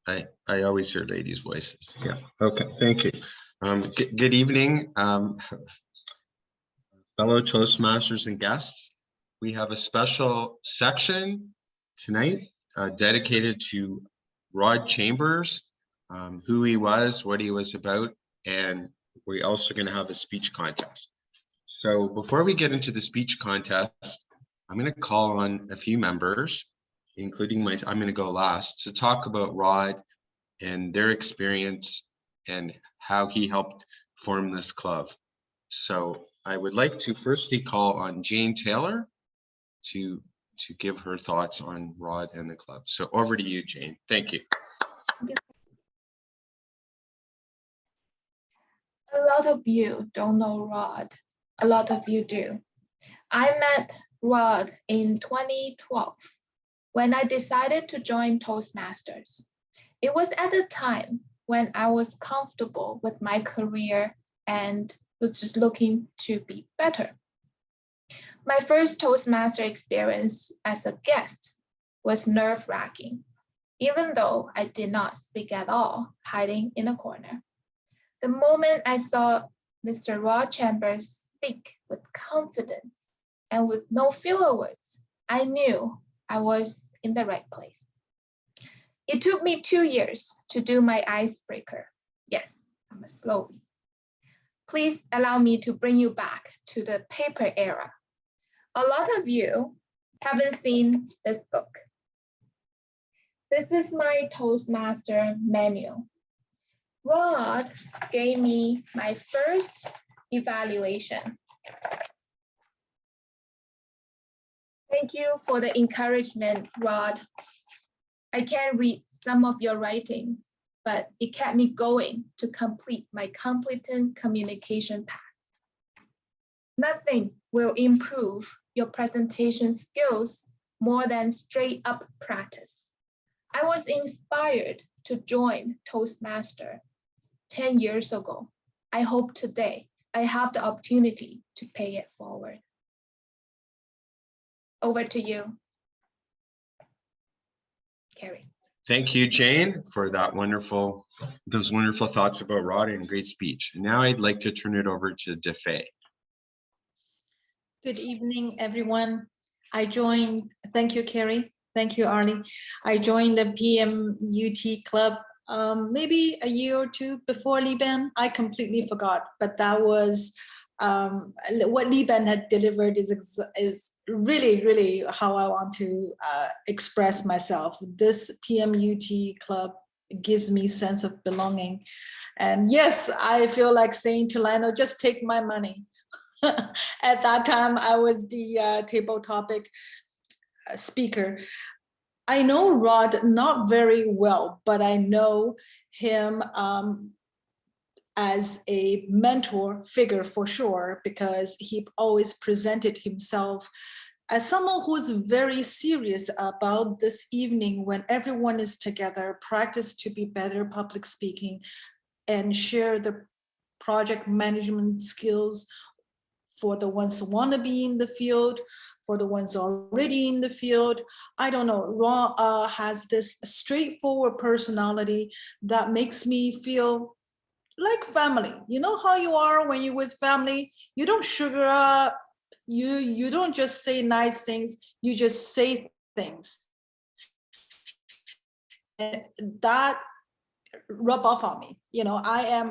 I always hear ladies' voices. Yeah. Okay. Thank you. Good evening, fellow Toastmasters and guests. We have a special section tonight dedicated to Rod Chambers, who he was, what he was about, and we're also going to have a speech contest. So before we get into the speech contest, I'm going to call on a few members, including I'm going to go last, to talk about Rod and their experience and how he helped form this club. So I would like to firstly call on Jane Taylor to give her thoughts on Rod and the club. So over to you, Jane. Thank you. A lot of you don't know Rod. A lot of you do. I met Rod in 2012 when I decided to join Toastmasters. It was at a time when I was comfortable with my career and was just looking to be better. My first Toastmaster experience as a guest was nerve-wracking, even though I did not speak at all, hiding in a corner. The moment I saw Mr. Rod Chambers speak with confidence and with no filler words, I knew I was in the right place. It took me 2 years to do my icebreaker. Yes, I'm a slowie. Please allow me to bring you back to the paper era. A lot of you haven't seen this book. This is my Toastmaster manual. Rod gave me my first evaluation. Thank you for the encouragement, Rod. I can't read some of your writings, but it kept me going to complete my competent communication path. Nothing will improve your presentation skills more than straight up practice. I was inspired to join Toastmaster 10 years ago. I hope today I have the opportunity to pay it forward. Over to you, Kerry. Thank you, Jane, for those wonderful thoughts about Rod and great speech. And now I'd like to turn it over to Difei. Good evening, everyone. Thank you, Kerry. Thank you, Arlie. I joined the PMUT club maybe a year or two before Liban. I completely forgot, but that was what Liban had delivered is really, really how I want to express myself. This PMUT club gives me sense of belonging. And yes, I feel like saying to Lionel, just take my money. At that time, I was the table topic speaker. I know Rod not very well, but I know him as a mentor figure for sure, because he always presented himself as someone who's very serious about this evening when everyone is together, practice to be better public speaking and share the project management skills for the ones who want to be in the field, for the ones already in the field. I don't know, Rod has this straightforward personality that makes me feel like family. You know how you are when you're with family? You don't sugar up, you don't just say nice things, you just say things. And that rub off on me. You know,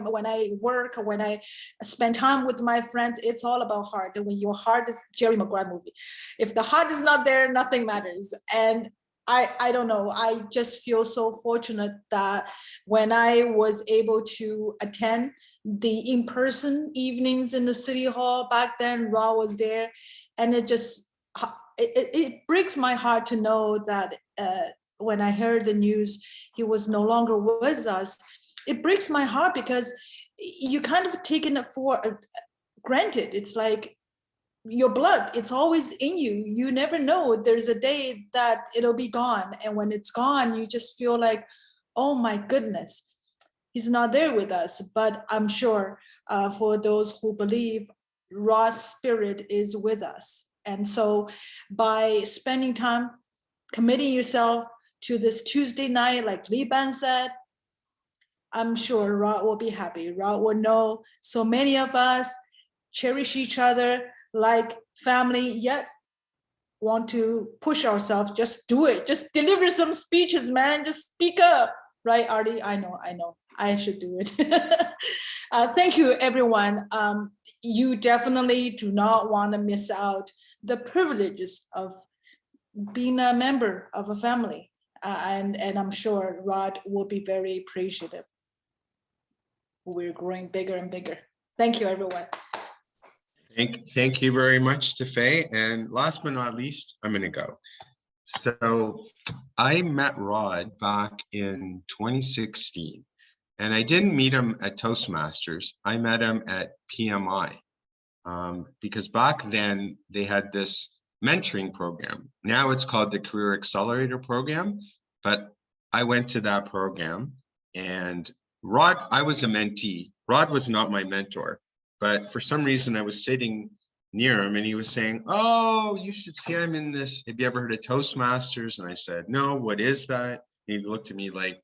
when I work, when I spend time with my friends, it's all about heart. And when your heart is Jerry Maguire movie, if the heart is not there, nothing matters. And I don't know, I just feel so fortunate that when I was able to attend the in-person evenings in the city hall back then, Ra was there, and it breaks my heart to know that when I heard the news he was no longer with us. It breaks my heart because you kind of taken it for granted. It's like your blood, it's always in you. You never know, there's a day that it'll be gone. And when it's gone, you just feel like, oh my goodness, he's not there with us. But I'm sure for those who believe, Ra's spirit is with us. And so by spending time, committing yourself to this Tuesday night, like Li Ban said, I'm sure Rod will be happy. Rod will know so many of us cherish each other like family, yet want to push ourselves. Just do it. Just deliver some speeches, man. Just speak up. Right, Artie? I know. I should do it. Thank you, everyone. You definitely do not want to miss out the privileges of being a member of a family. And I'm sure Rod will be very appreciative. We're growing bigger and bigger. Thank you, everyone. Thank you very much, Difei. And last but not least, I'm going to go. So I met Rod back in 2016, and I didn't meet him at Toastmasters. I met him at PMI because back then they had this mentoring program. Now it's called the Career Accelerator Program, but I went to that program, and Rod, I was a mentee. Rod was not my mentor, but for some reason I was sitting near him and he was saying, oh, you should see I'm in this. Have you ever heard of Toastmasters? And I said, no, what is that? And he looked at me like,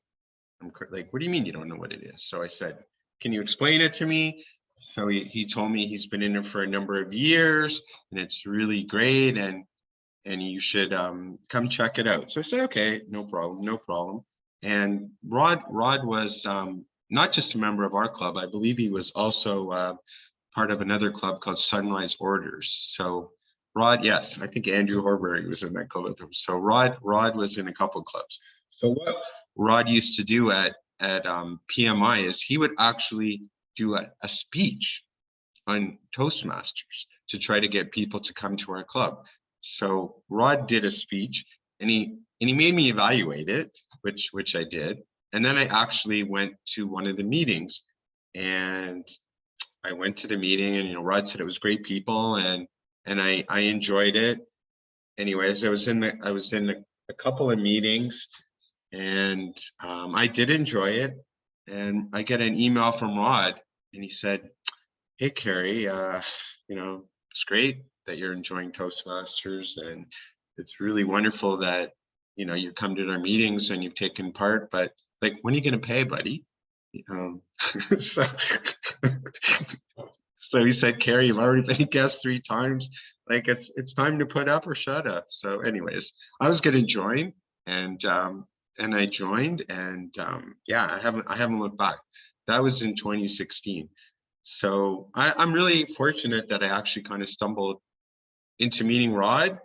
what do you mean you don't know what it is? So I said, can you explain it to me? So he told me he's been in it for a number of years and it's really great and you should come check it out. So I said, okay, no problem. And Rod was not just a member of our club. I believe he was also part of another club called Sunrise Orders. So Rod, yes, I think Andrew Horbury was in that club with him. So Rod was in a couple clubs. So what Rod used to do at PMI is he would actually do a speech on Toastmasters to try to get people to come to our club. So Rod did a speech and he made me evaluate it, which I did. And then I actually went to one of the meetings, and I went to the meeting, and Rod said it was great people, and I enjoyed it. Anyways, I was in a couple of meetings, and I did enjoy it. And I get an email from Rod, and he said, "Hey, Kerry, it's great that you're enjoying Toastmasters, and it's really wonderful that you come to our meetings and you've taken part, but like, when are you going to pay, buddy?" So he said, "Kerry, you've already been a guest 3 times. Like, it's time to put up or shut up." So anyways, I was going to join, and I joined, and yeah, I haven't looked back. That was in 2016. So I'm really fortunate that I actually kind of stumbled into meeting Rod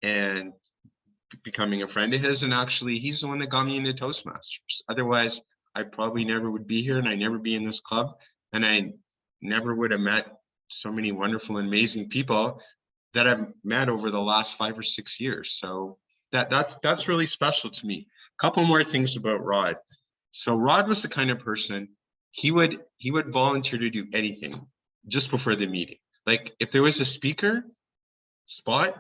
and becoming a friend of his, and actually he's the one that got me into Toastmasters. Otherwise I probably never would be here, and I'd never be in this club, and I never would have met so many wonderful and amazing people that I've met over the last 5 or 6 years. So that's really special to me. A couple more things about Rod. So Rod was the kind of person, he would volunteer to do anything just before the meeting. Like, if there was a speaker spot,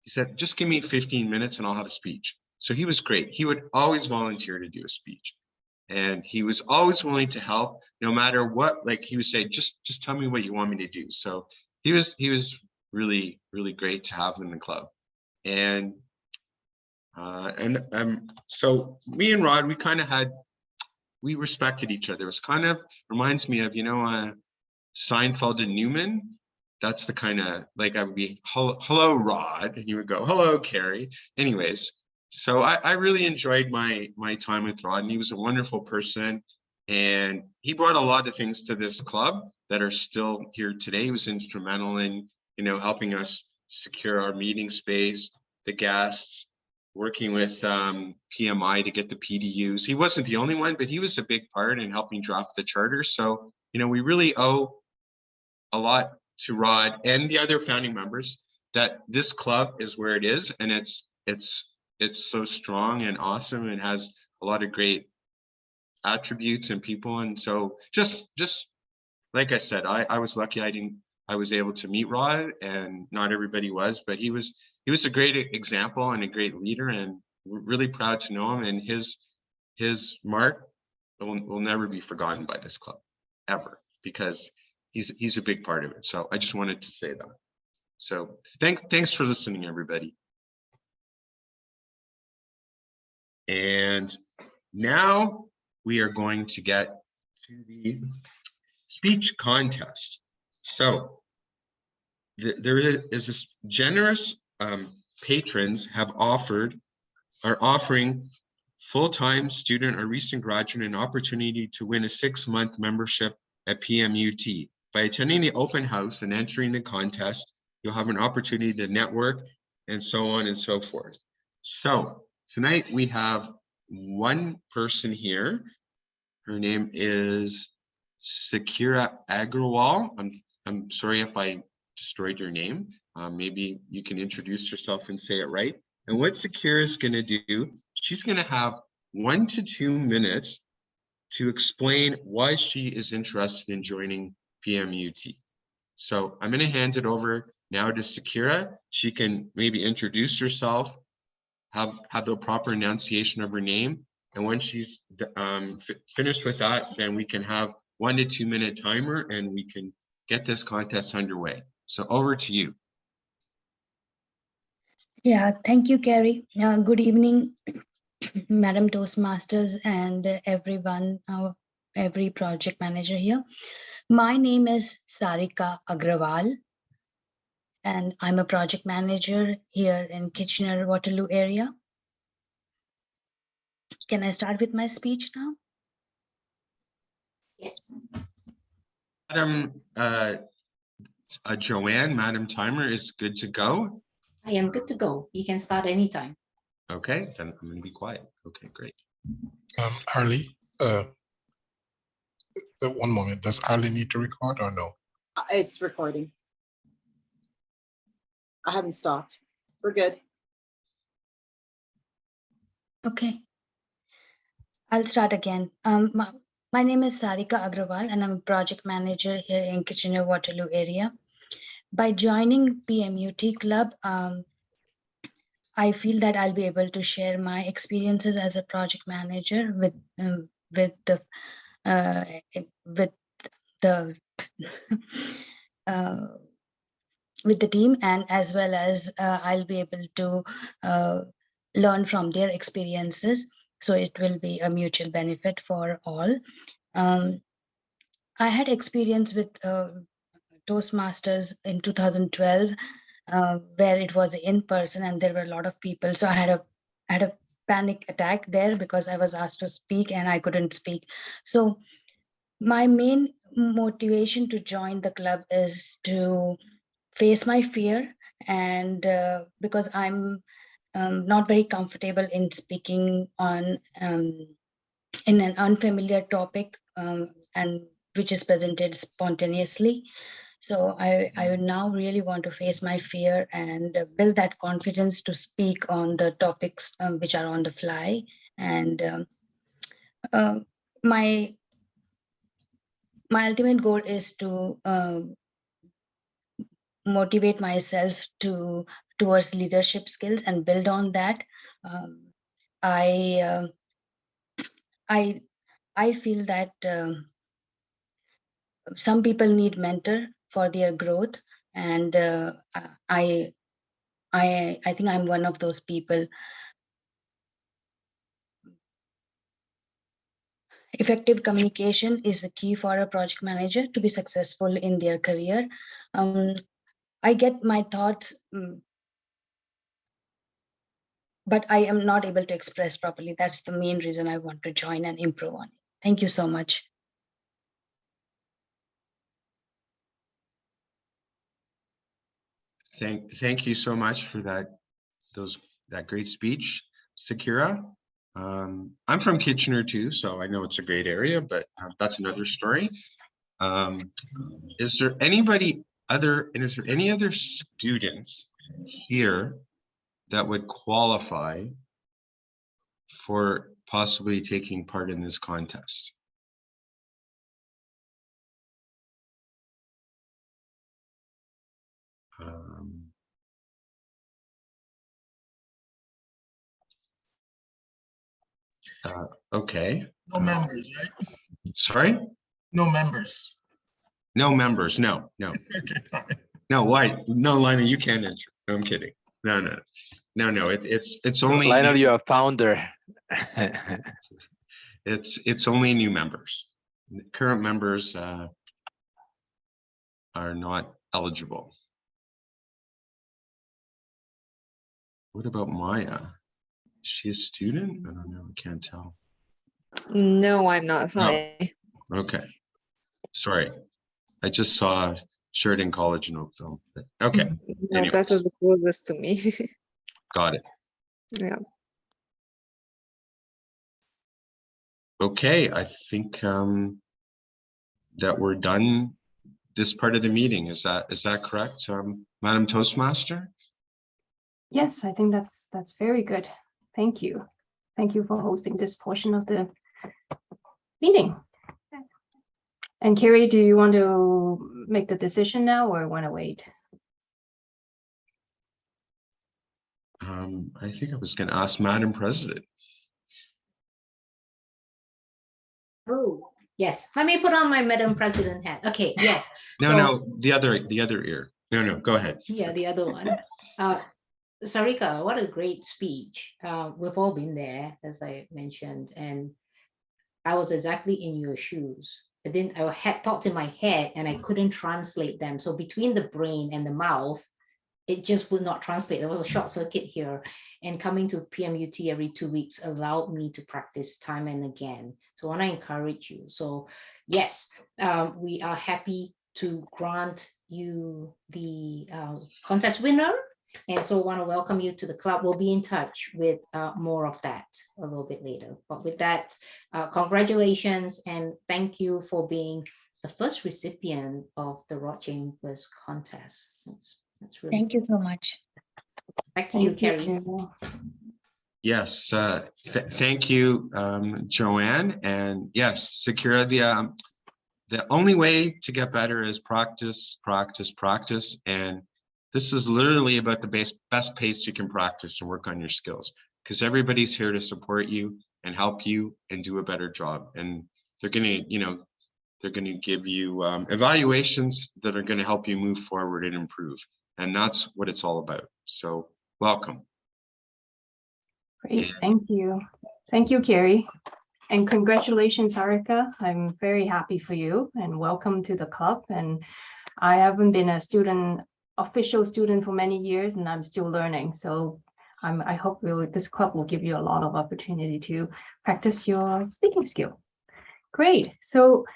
he said, just give me 15 minutes and I'll have a speech. So he was great. He would always volunteer to do a speech. And he was always willing to help, no matter what. Like, he would say, just tell me what you want me to do. So he was really, really great to have in the club. And so me and Rod, we respected each other. It was kind of reminds me of, Seinfeld and Newman. That's the kind of, like, I would be, hello, Rod, and he would go, hello, Kerry. Anyways, so I really enjoyed my time with Rod, and he was a wonderful person, and he brought a lot of things to this club that are still here today. He was instrumental in, helping us secure our meeting space, the guests, working with PMI to get the PDUs. He wasn't the only one, but he was a big part in helping draft the charter. So, we really owe a lot to Rod and the other founding members that this club is where it is, and it's so strong and awesome and has a lot of great attributes and people. And so just like I said, I was lucky I was able to meet Rod, and not everybody was, but he was a great example and a great leader, and we're really proud to know him, and his mark will never be forgotten by this club, ever, because he's a big part of it. So I just wanted to say that. So thanks for listening, everybody. And now we are going to get to the speech contest. So there is this generous patrons are offering full-time student or recent graduate an opportunity to win a 6-month membership at PMUT. By attending the open house and entering the contest, you'll have an opportunity to network and so on and so forth. So tonight we have one person here. Her name is Sakira Agrawal. I'm sorry if I destroyed your name. Maybe you can introduce yourself and say it right. And what Sakira is going to do, she's going to have 1 to 2 minutes to explain why she is interested in joining PMUT. So I'm going to hand it over now to Sakira. She can maybe introduce herself, have the proper enunciation of her name. And when she's finished with that, then we can have 1 to 2 minute timer and we can get this contest underway. So over to you. Yeah, thank you, Kerry. Good evening, Madam Toastmasters and everyone, every project manager here. My name is Sarika Agrawal, and I'm a project manager here in Kitchener-Waterloo area. Can I start with my speech now? Yes. Madam Joanne, Madam Timer is good to go. I am good to go. You can start anytime. Okay, then I'm going to be quiet. Okay, great. Harley, one moment. Does Harley need to record or no? It's recording. I haven't stopped. We're good. Okay. I'll start again. My name is Sarika Agrawal, and I'm a project manager here in Kitchener-Waterloo area. By joining PMUT Club, I feel that I'll be able to share my experiences as a project manager with the with the team, and as well as I'll be able to learn from their experiences. So it will be a mutual benefit for all. I had experience with Toastmasters in 2012, where it was in person and there were a lot of people. So I had a panic attack there because I was asked to speak and I couldn't speak. So my main motivation to join the club is to face my fear, and because I'm not very comfortable in speaking on in an unfamiliar topic and which is presented spontaneously. So I would now really want to face my fear and build that confidence to speak on the topics which are on the fly. And my ultimate goal is to motivate myself towards leadership skills and build on that. I feel that some people need mentor for their growth, and I think I'm one of those people. Effective communication is the key for a project manager to be successful in their career. I get my thoughts, but I am not able to express properly. That's the main reason I want to join and improve on it. Thank you so much. Thank you so much for that great speech, Sakira. I'm from Kitchener too, so I know it's a great area, but that's another story. Is there any other students here that would qualify for possibly taking part in this contest? Okay. No members, right? Sorry? No members. No members. No. Okay, fine. No, why? No, Lina, you can't enter. No, I'm kidding. No. No, it's only. Lionel, you're a founder. It's only new members. Current members are not eligible. What about Maya? Is she a student? I don't know. I can't tell. No, I'm not. Hi. Okay. Sorry. I just saw Sheridan College in Oakville. Okay. No, that Anyways. was the closest to me. Got it. Yeah. Okay. I think that we're done this part of the meeting. Is that correct, Madam Toastmaster? Yes, I think that's very good. Thank you. Thank you for hosting this portion of the meeting. And Kerry, do you want to make the decision now or want to wait? I think I was going to ask Madam President. Oh, yes. Let me put on my Madam President hat. Okay, yes. No, the other ear. No, go ahead. Yeah, the other one. Sarika, what a great speech. We've all been there, as I mentioned, and I was exactly in your shoes. Then I had thoughts in my head and I couldn't translate them. So between the brain and the mouth, it just would not translate. There was a short circuit here. And coming to PMUT every 2 weeks allowed me to practice time and again. So I want to encourage you. So yes, we are happy to grant you the contest winner. And so I want to welcome you to the club. We'll be in touch with more of that a little bit later. But with that, congratulations and thank you for being the first recipient of the Rod Chambers contest. That's really Thank you so much. back to you, Kerry. Carol. Yes, thank you, Joanne. And yes, Sakura, the only way to get better is practice. And this is literally about the best pace you can practice and work on your skills, because everybody's here to support you and help you and do a better job. And they're going to give you evaluations that are going to help you move forward and improve. And that's what it's all about. So welcome. Great, thank you. Thank you, Kerry. And congratulations, Sarika. I'm very happy for you and welcome to the club. And I haven't been a official student for many years and I'm still learning. So I hope this club will give you a lot of opportunity to practice your speaking skill. Great. So